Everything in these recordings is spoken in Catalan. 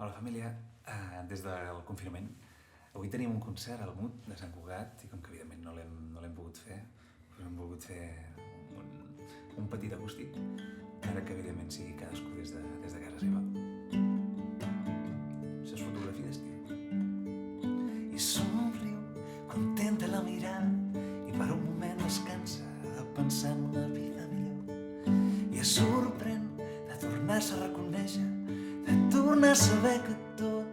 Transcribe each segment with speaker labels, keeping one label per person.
Speaker 1: Hola família, des del confinament avui tenim un concert al MUT de Sant Cugat i com que evidentment no l'hem pogut fer, doncs hem volgut fer un petit acústic, ara que evidentment sigui cadascú des de casa seva. Això és fotografia d'estiu. I somriu, contenta la mirada i per un moment es cansa de pensar en una vida millor i es sorprèn de tornar-se a reconèixer, de tornar a saber que tot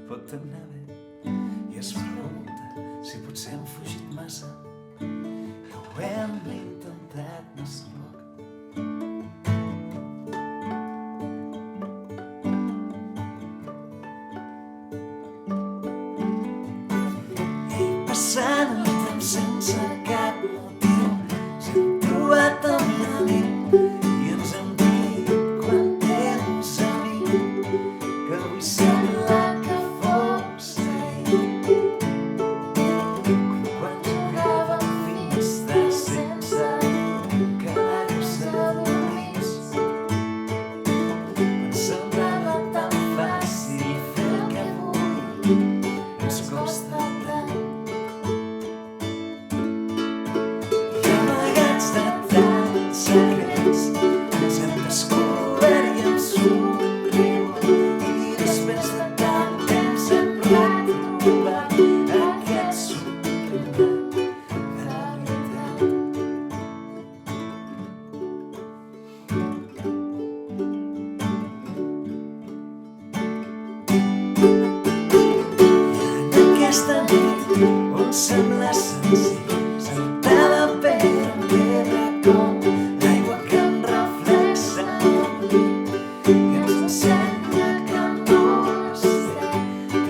Speaker 1: pot anar bé i es pregunta si potser hem fugit massa i ho hem intentat massa poc. I passant el temps sense cap motiu ens hem trobat amb la nit i ens hem dit quan temps amic que avui sembla que fos ahir com quan jugàvem fins tard sense quedar-nos adormits. Ens semblava tan fàcil fer el que avui ens costa tant. I amagats de tants secrets ens hem descobert i hem somrigut i després de tant temps hem retrobat aquest somriure de la veritat. I en aquesta nit on sembla senzill saltar de pedra en pedra com l'aigua que en reflexa l'oblit i ens ensenya que no estem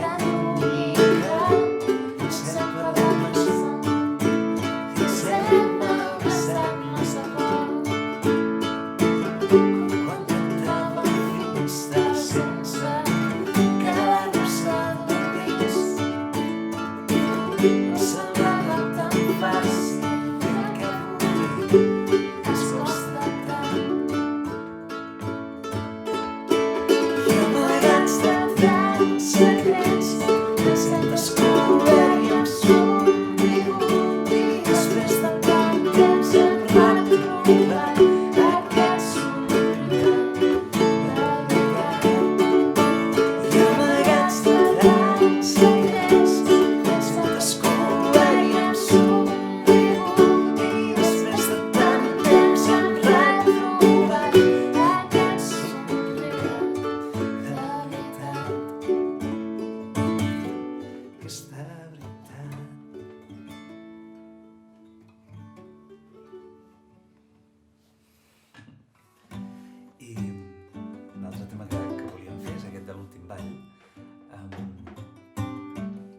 Speaker 1: tan única sempre de massa i ens hem abraçat massa poc com quan entràvem fins tard sense quedar-nos adormits. Ens semblava tan fàcil fer el que avui ens costa tant. I amagats de tants secrets ens hem descobert i hem somrigut i després de tant temps hem retrobat aquest somriure de veritat. I amagats de tants secrets ens hem descobert i hem somrigut i després de tant temps hem retrobat aquest somriure de veritat. Aquesta veritat. I l'altre tema que volíem fer és aquest de l'últim ball,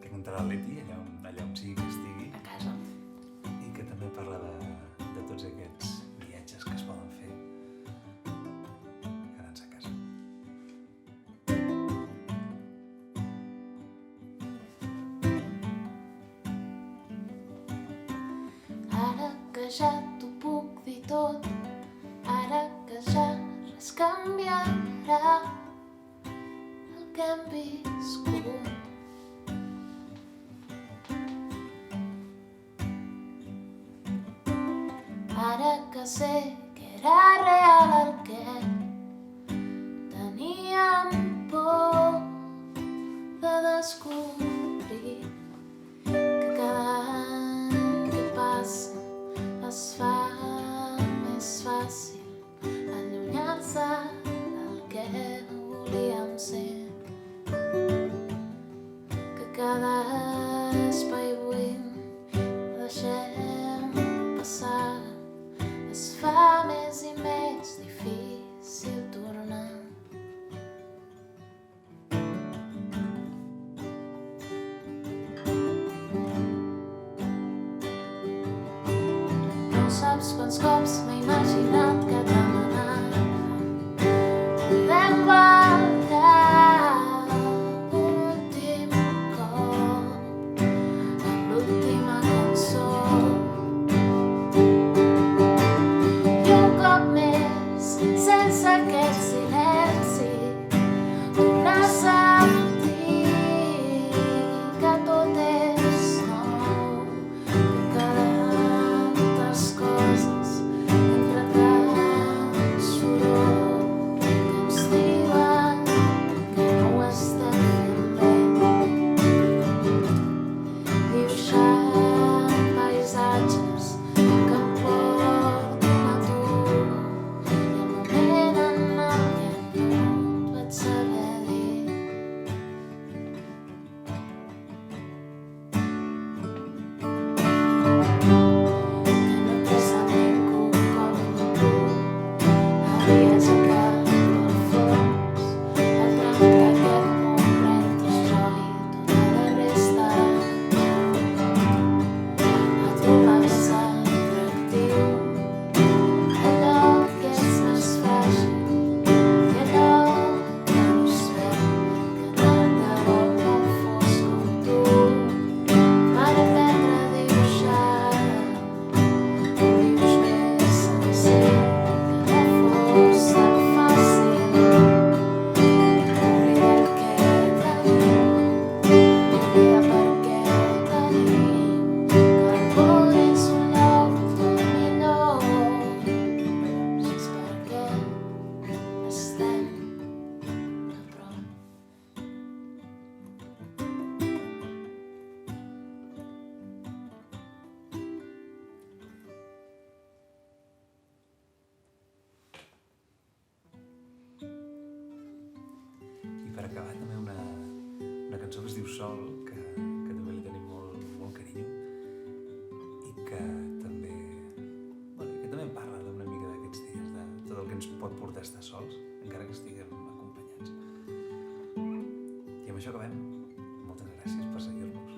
Speaker 1: que cantarà el Leti allà on sigui que estigui
Speaker 2: A casa.
Speaker 1: i que també parla de tots aquests viatges que es poden fer quedant-se a casa.
Speaker 2: Ara que ja t'ho puc dir tot, ara que ja res canviarà el que hem viscut. Ara que sé que era real el que teníem por de descobrir, que cada any que passa es fa més fàcil allunyar-se del que volíem ser, que cada espai buit deixem passar es fa més i més difícil tornar. No saps quants cops m'he imaginat que demanava podem ballar un últim cop en l'última cançó i un cop més sense aquest silenci tornar a
Speaker 1: acabar també una cançó que es diu Sol, que també li tenim molt carinyo i que també parla d'una mica d'aquests dies, de tot el que ens pot portar a estar sols, encara que estiguem acompanyats. I amb això acabem. Moltes gràcies per seguir-nos.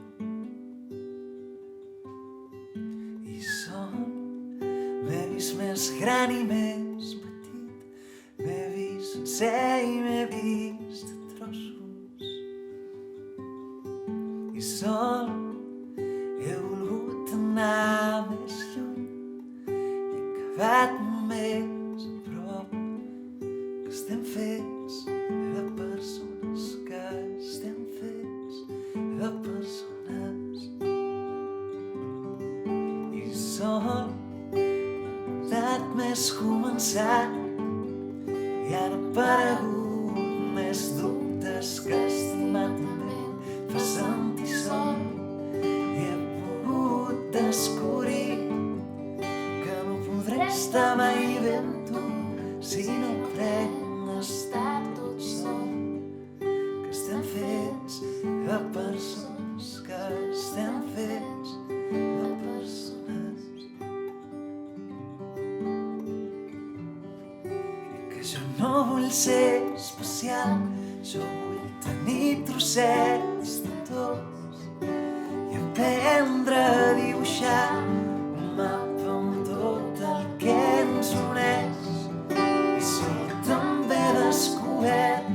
Speaker 1: I sol, m'he vist més gran i més petit, m'he vist sencer i m'he vist a trossos. I sol, he volgut anar més lluny i he acabat més a prop, que estem fets de persones, que estem fets de persones. I sol, l'edat més començat i han aparegut més dubtes que estimar també fa sentir sol. I he pogut descobrir que no podré estar mai bé amb tu si no aprenc a estar tot sol, que estem fets de persones, que estem fets de persones. Que jo no vull ser especial, jo vull tenir trossets de tots i aprendre a dibuixar un mapa amb tot el que ens uneix. I sol, també he descobert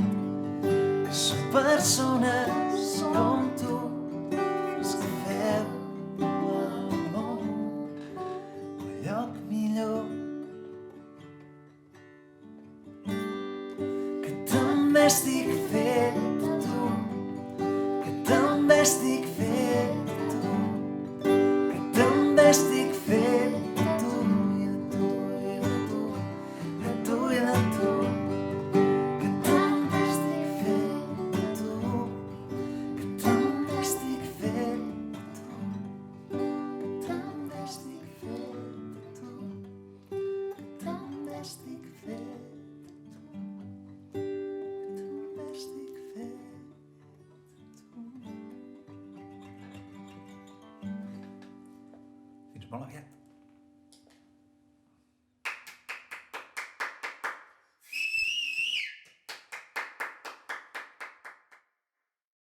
Speaker 1: que som persones com tu, les que feu el món un lloc millor. Que també estic fet de tu, que també estic fet de tu, que també estic fet de tu i de tu i de tu, de tu i de tu, que també estic fet de tu, que també estic fet de tu, que també estic fet de tu, que també estic fet de tu. Fins molt aviat.